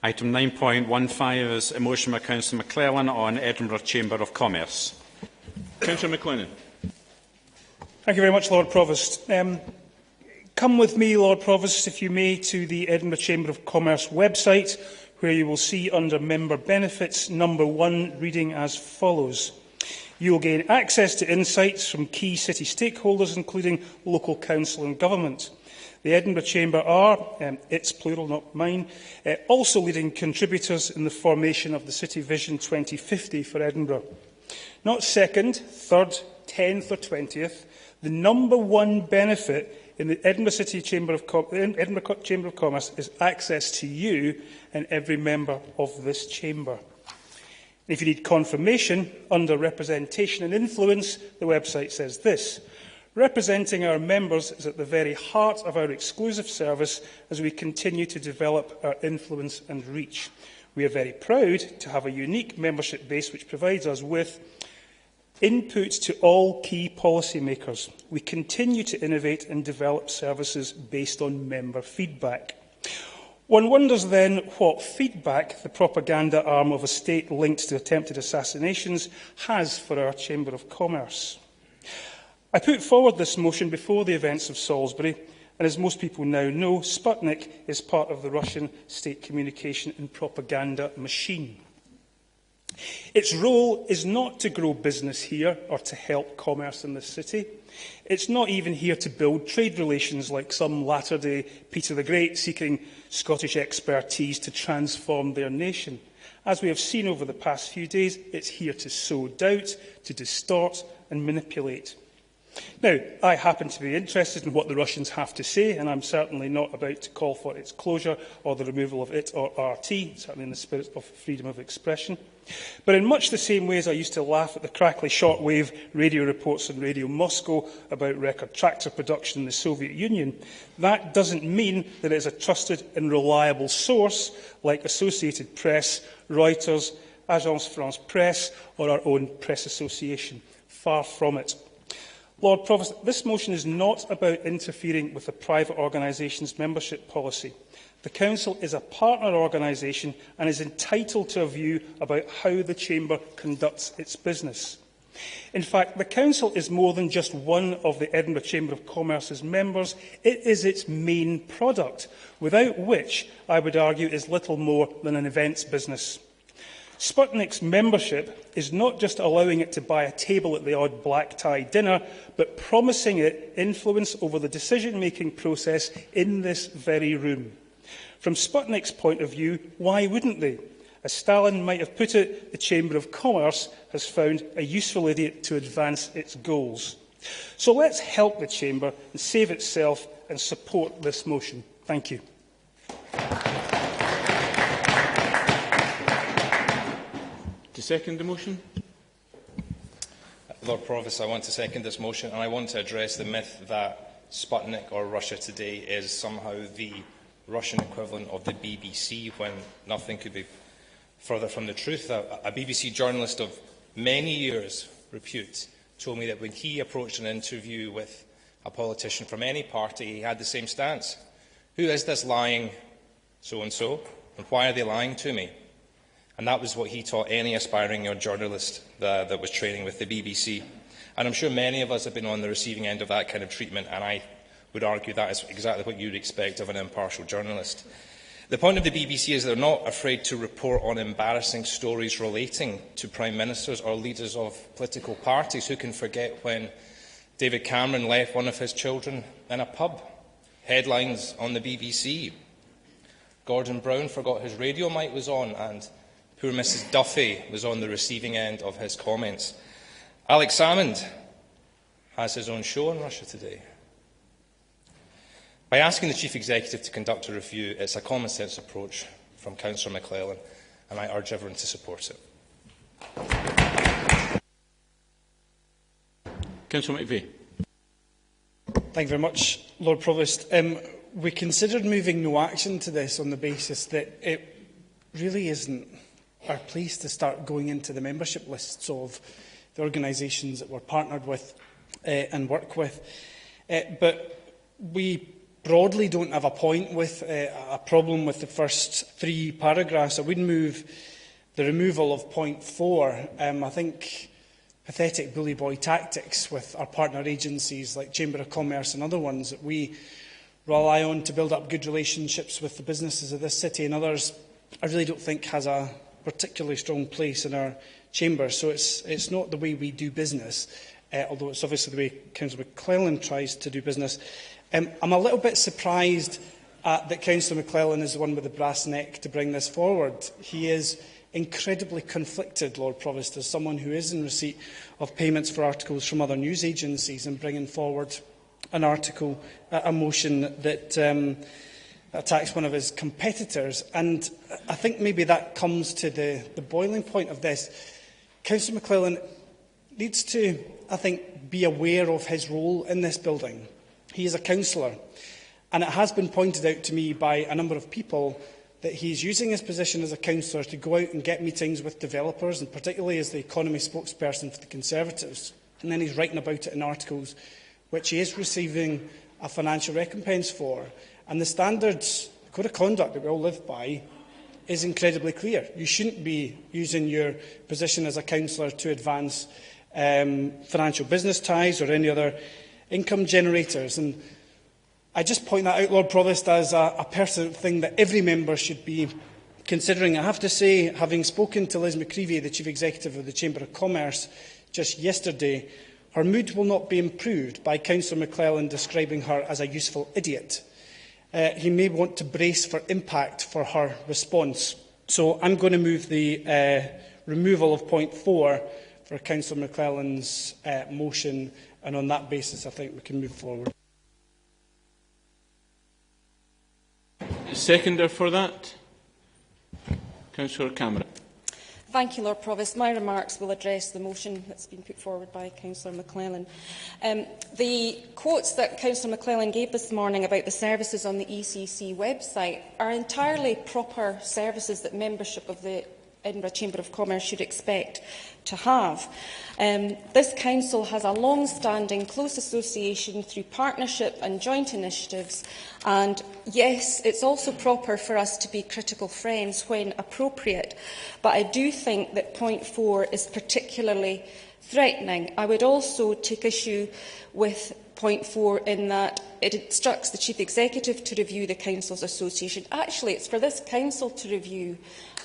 Item 9.15 is a motion by Councillor McClellan on Edinburgh Chamber of Commerce. Councillor McLennan. Thank you very much, Lord Provost. Come with me, Lord Provost, if you may, to the Edinburgh Chamber of Commerce website, where you will see under Member Benefits, number 1, reading as follows. You will gain access to insights from key city stakeholders, including local council and government. The Edinburgh Chamber are, it's plural, not mine, also leading contributors in the formation of the City Vision 2050 for Edinburgh. Not second, third, 10th or 20th, the number 1 benefit in the Edinburgh Chamber of Commerce is access to you and every member of this chamber. If you need confirmation, under Representation and Influence, the website says this. Representing our members is at the very heart of our exclusive service as we continue to develop our influence and reach. We are very proud to have a unique membership base which provides us with input to all key policymakers. We continue to innovate and develop services based on member feedback. One wonders then what feedback the propaganda arm of a state linked to attempted assassinations has for our Chamber of Commerce. I put forward this motion before the events of Salisbury, and as most people now know, Sputnik is part of the Russian state communication and propaganda machine. Its role is not to grow business here or to help commerce in this city. It's not even here to build trade relations like some latter-day Peter the Great seeking Scottish expertise to transform their nation. As we have seen over the past few days, it's here to sow doubt, to distort and manipulate. Now, I happen to be interested in what the Russians have to say, and I'm certainly not about to call for its closure or the removal of it or RT, certainly in the spirit of freedom of expression. But in much the same way as I used to laugh at the crackly shortwave radio reports on Radio Moscow about record tractor production in the Soviet Union, that doesn't mean that it is a trusted and reliable source like Associated Press, Reuters, Agence France-Presse or our own Press Association. Far from it. Lord Provost, this motion is not about interfering with a private organisation's membership policy. The Council is a partner organisation and is entitled to a view about how the Chamber conducts its business. In fact, the Council is more than just one of the Edinburgh Chamber of Commerce's members. It is its main product, without which, I would argue, is little more than an events business. Sputnik's membership is not just allowing it to buy a table at the odd black-tie dinner, but promising it influence over the decision-making process in this very room. From Sputnik's point of view, why wouldn't they? As Stalin might have put it, the Chamber of Commerce has found a useful idiot to advance its goals. So let's help the Chamber and save itself and support this motion. Thank you. To second the motion? Lord Provost, I want to second this motion, and I want to address the myth that Sputnik or Russia Today is somehow the Russian equivalent of the BBC, when nothing could be further from the truth. A BBC journalist of many years' repute told me that when he approached an interview with a politician from any party, he had the same stance. Who is this lying so-and-so, and why are they lying to me? And that was what he taught any aspiring young journalist that was training with the BBC. And I'm sure many of us have been on the receiving end of that kind of treatment, and I would argue that is exactly what you would expect of an impartial journalist. The point of the BBC is they're not afraid to report on embarrassing stories relating to Prime Ministers or leaders of political parties. Who can forget when David Cameron left one of his children in a pub? Headlines on the BBC. Gordon Brown forgot his radio mic was on, and poor Mrs Duffy was on the receiving end of his comments. Alex Salmond has his own show on Russia Today. By asking the Chief Executive to conduct a review, it's a common-sense approach from Councillor McClellan, and I urge everyone to support it. Councillor McVeigh. Thank you very much, Lord Provost. We considered moving no action to this on the basis that it really isn't our place to start going into the membership lists of the organisations that we're partnered with and work with. But we broadly don't have a problem with the first 3 paragraphs. I would move the removal of point 4. I think pathetic bully boy tactics with our partner agencies like Chamber of Commerce and other ones that we rely on to build up good relationships with the businesses of this city and others, I really don't think has a particularly strong place in our chamber. So it's not the way we do business, although it's obviously the way Councillor McClellan tries to do business. I'm a little bit surprised that Councillor McClellan is the one with the brass neck to bring this forward. He is incredibly conflicted, Lord Provost, as someone who is in receipt of payments for articles from other news agencies and bringing forward an article, a motion that attacks one of his competitors. And I think maybe that comes to the boiling point of this. Councillor McClellan needs to, I think, be aware of his role in this building. He is a councillor, and it has been pointed out to me by a number of people that he's using his position as a councillor to go out and get meetings with developers, and particularly as the economy spokesperson for the Conservatives. And then he's writing about it in articles which he is receiving a financial recompense for. And the standards, the code of conduct that we all live by, is incredibly clear. You shouldn't be using your position as a councillor to advance financial business ties or any other income generators. And I just point that out, Lord Provost, as a personal thing that every member should be considering. I have to say, having spoken to Liz McCreevy, the Chief Executive of the Chamber of Commerce, just yesterday, her mood will not be improved by Councillor McClellan describing her as a useful idiot. He may want to brace for impact for her response. So I'm going to move the removal of point 4 for Councillor McClellan's motion, and on that basis I think we can move forward. Seconder for that, Councillor Cameron. Thank you, Lord Provost. My remarks will address the motion that's been put forward by Councillor McClellan. The quotes that Councillor McClellan gave this morning about the services on the ECC website are entirely proper services that membership of the Edinburgh Chamber of Commerce should expect to have. This council has a long-standing close association through partnership and joint initiatives, and yes, it's also proper for us to be critical friends when appropriate, but I do think that point 4 is particularly threatening. I would also take issue with point 4 in that it instructs the Chief Executive to review the Council's association. Actually, it's for this Council to review.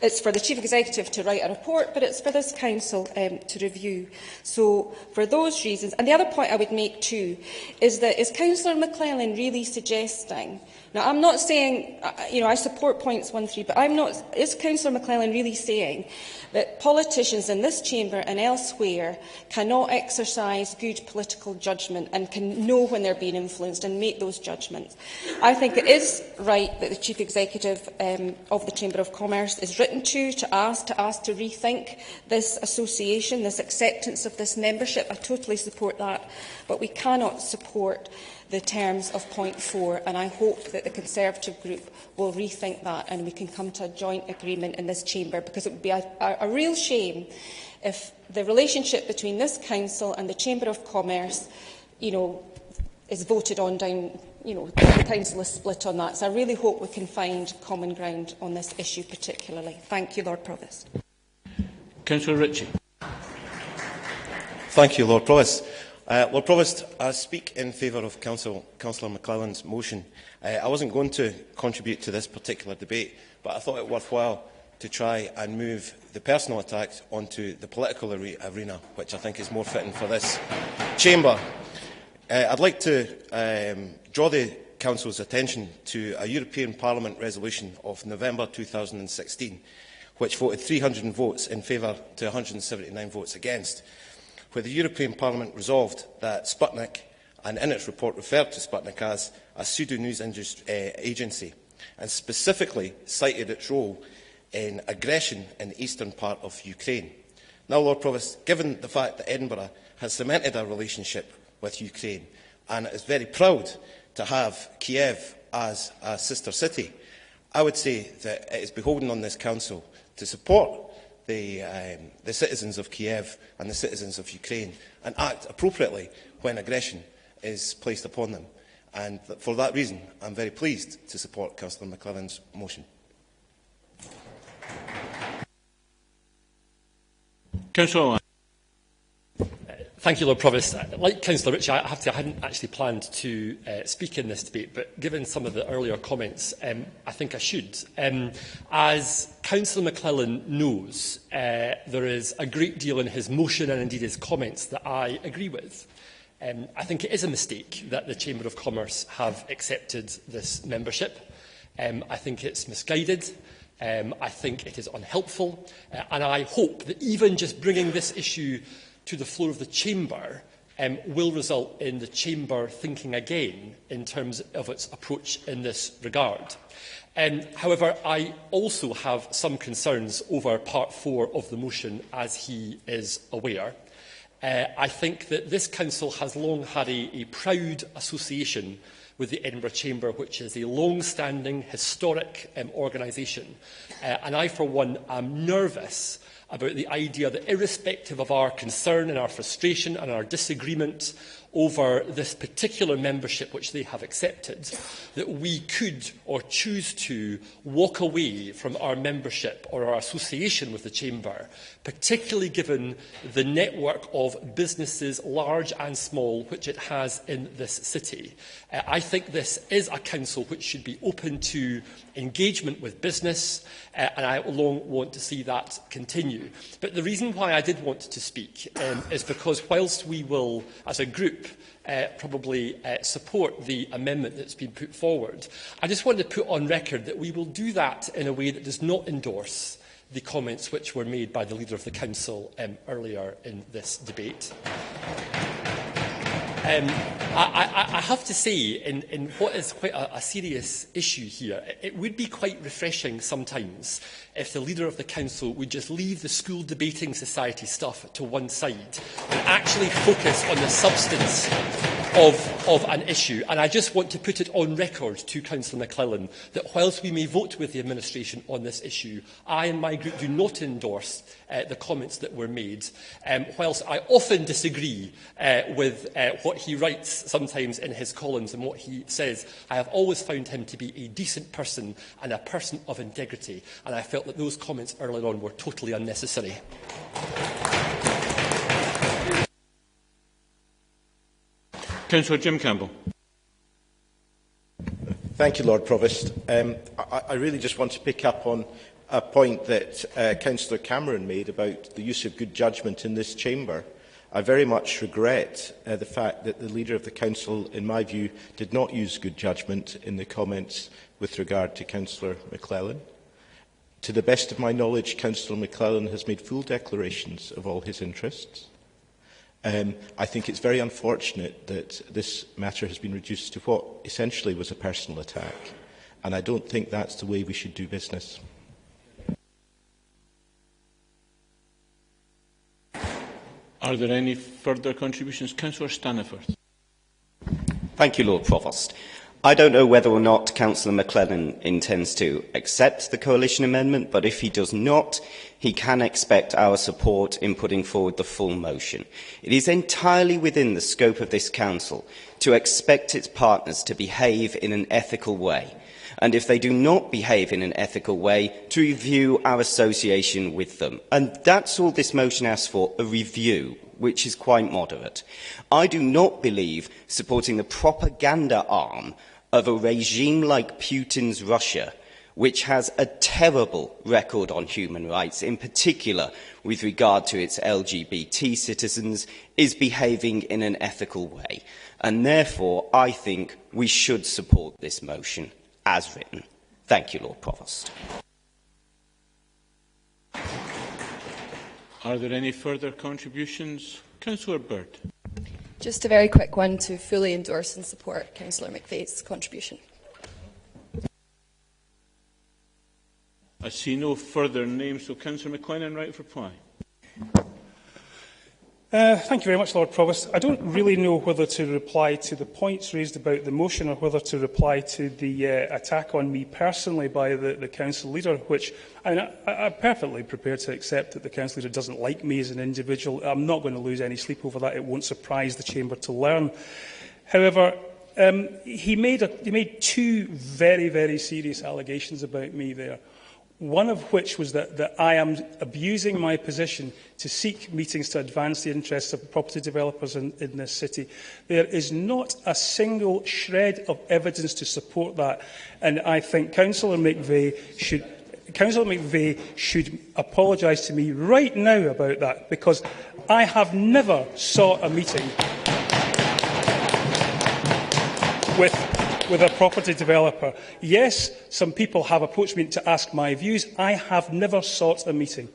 It's for the Chief Executive to write a report, but it's for this Council to review. So, for those reasons, and the other point I would make too, is that is Councillor McClellan really suggesting, now I'm not saying, I support points 1, 3, but I'm not, is Councillor McClellan really saying that politicians in this chamber and elsewhere cannot exercise good political judgment and can know when they're being influenced and make those judgments? I think it is right that the Chief Executive of the Chamber of Commerce is written to ask to rethink this association, this acceptance of this membership. I totally support that, but we cannot support the terms of point 4, and I hope that the Conservative group will rethink that and we can come to a joint agreement in this chamber, because it would be a real shame if the relationship between this council and the Chamber of Commerce, is voted on down, the council is split on that. So I really hope we can find common ground on this issue particularly. Thank you, Lord Provost. Councillor Ritchie. Thank you, Lord Provost. Lord Provost, I speak in favour of Councillor McClellan's motion. I wasn't going to contribute to this particular debate, but I thought it worthwhile to try and move the personal attacks onto the political arena, which I think is more fitting for this chamber. I'd like to draw the Council's attention to a European Parliament resolution of November 2016, which voted 300 votes in favour to 179 votes against, where the European Parliament resolved that Sputnik, and in its report referred to Sputnik as a pseudo-news agency, and specifically cited its role in aggression in the eastern part of Ukraine. Now, Lord Provost, given the fact that Edinburgh has cemented a relationship with Ukraine and is very proud to have Kiev as a sister city, I would say that it is beholden on this Council to support the citizens of Kiev and the citizens of Ukraine and act appropriately when aggression is placed upon them. And for that reason, I am very pleased to support Councillor McClellan's motion. Councillor. Thank you, Lord Provost. Like Councillor Ritchie, I hadn't actually planned to speak in this debate, but given some of the earlier comments, I think I should. As Councillor McClellan knows, there is a great deal in his motion and indeed his comments that I agree with. I think it is a mistake that the Chamber of Commerce have accepted this membership. I think it's misguided. I think it is unhelpful. And I hope that even just bringing this issue to the floor of the Chamber will result in the Chamber thinking again in terms of its approach in this regard. However, I also have some concerns over part 4 of the motion, as he is aware. I think that this Council has long had a proud association with the Edinburgh Chamber, which is a long-standing, historic organisation. And I, for one, am nervous about the idea that, irrespective of our concern and our frustration and our disagreement over this particular membership which they have accepted, that we could or choose to walk away from our membership or our association with the Chamber, particularly given the network of businesses, large and small, which it has in this city. I think this is a council which should be open to engagement with business, and I long want to see that continue. But the reason why I did want to speak is because whilst we will, as a group, probably support the amendment that's been put forward, I just want to put on record that we will do that in a way that does not endorse the comments which were made by the Leader of the Council earlier in this debate. I have to say, in what is quite a serious issue here, it would be quite refreshing sometimes if the Leader of the Council would just leave the school debating society stuff to one side and actually focus on the substance of an issue. And I just want to put it on record to Councillor McClellan that whilst we may vote with the administration on this issue, I and my group do not endorse the comments that were made. Whilst I often disagree with what he writes sometimes in his columns and what he says, I have always found him to be a decent person and a person of integrity, and I felt that those comments earlier on were totally unnecessary. Councillor Jim Campbell. Thank you, Lord Provost. I really just want to pick up on a point that Councillor Cameron made about the use of good judgment in this chamber. I very much regret the fact that the Leader of the Council, in my view, did not use good judgment in the comments with regard to Councillor McClellan. To the best of my knowledge, Councillor McClellan has made full declarations of all his interests. I think it's very unfortunate that this matter has been reduced to what essentially was a personal attack, and I don't think that's the way we should do business. Are there any further contributions? Councillor Staniforth. Thank you, Lord Provost. I don't know whether or not Councillor McClellan intends to accept the coalition amendment, but if he does not, he can expect our support in putting forward the full motion. It is entirely within the scope of this Council to expect its partners to behave in an ethical way, and if they do not behave in an ethical way, to review our association with them. And that's all this motion asks for, a review, which is quite moderate. I do not believe supporting the propaganda arm of a regime like Putin's Russia, which has a terrible record on human rights, in particular with regard to its LGBT citizens, is behaving in an ethical way. And therefore, I think we should support this motion as written. Thank you, Lord Provost. Are there any further contributions? Councillor Bird. Just a very quick one to fully endorse and support Councillor McVeigh's contribution. I see no further names, so Councillor McLennan, right of reply. Thank you very much, Lord Provost. I don't really know whether to reply to the points raised about the motion or whether to reply to the attack on me personally by the Council Leader, which I'm perfectly prepared to accept that the Council Leader doesn't like me as an individual. I'm not going to lose any sleep over that. It won't surprise the Chamber to learn. However, he made two very, very serious allegations about me there. One of which was that I am abusing my position to seek meetings to advance the interests of property developers in this city. There is not a single shred of evidence to support that, and I think Councillor McVeigh should apologise to me right now about that, because I have never sought a meeting with a property developer. Yes, some people have approached me to ask my views. I have never sought a meeting.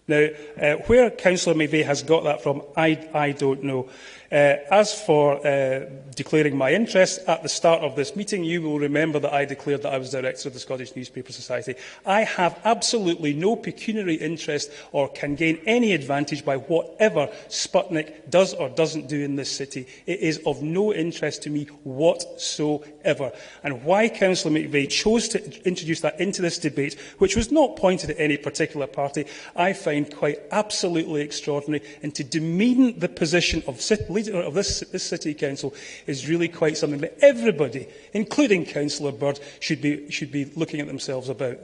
Now, where Councillor McVeigh has got that from, I don't know. As for declaring my interest, at the start of this meeting, you will remember that I declared that I was Director of the Scottish Newspaper Society. I have absolutely no pecuniary interest or can gain any advantage by whatever Sputnik does or doesn't do in this city. It is of no interest to me whatsoever. And why Councillor McVeigh chose to introduce that into this debate, which was not pointed at any particular party, I find quite absolutely extraordinary, and to demean the position of leader of this City Council is really quite something that everybody, including Councillor Bird, should be looking at themselves about.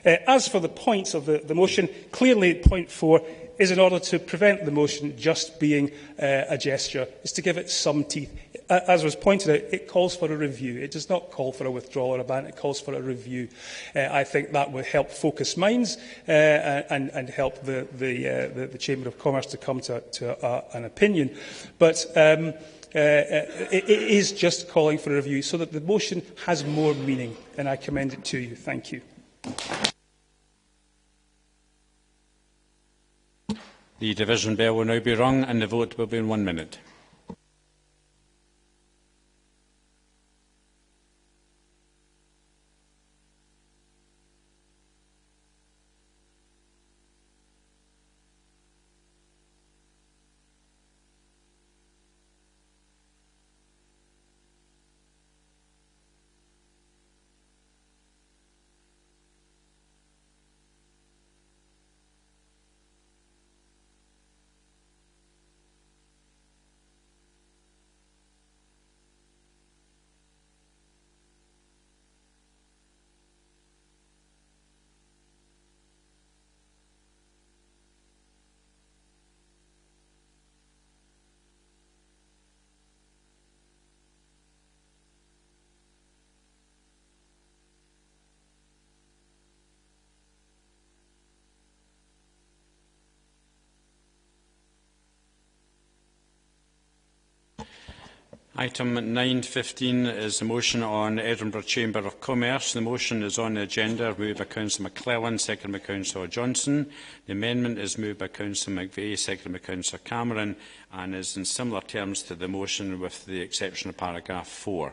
As for the points of the motion, clearly point 4 is in order to prevent the motion just being a gesture, is to give it some teeth. As was pointed out, it calls for a review. It does not call for a withdrawal or a ban. It calls for a review. I think that will help focus minds and help the Chamber of Commerce to come to an opinion. But it is just calling for a review so that the motion has more meaning, and I commend it to you. Thank you. The division bell will now be rung and the vote will be in 1 minute. Item 9.15 is the motion on Edinburgh Chamber of Commerce. The motion is on the agenda, moved by Councillor McClellan, seconded by Councillor Johnson. The amendment is moved by Councillor McVeigh, seconded by Councillor Cameron, and is in similar terms to the motion with the exception of paragraph 4.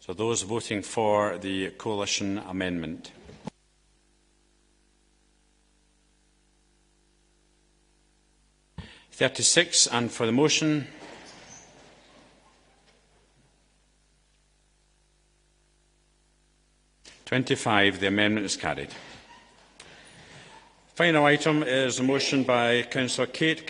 So those voting for the coalition amendment. (36) and for the motion. (25). The amendment is carried. Final item is a motion by Councillor Kate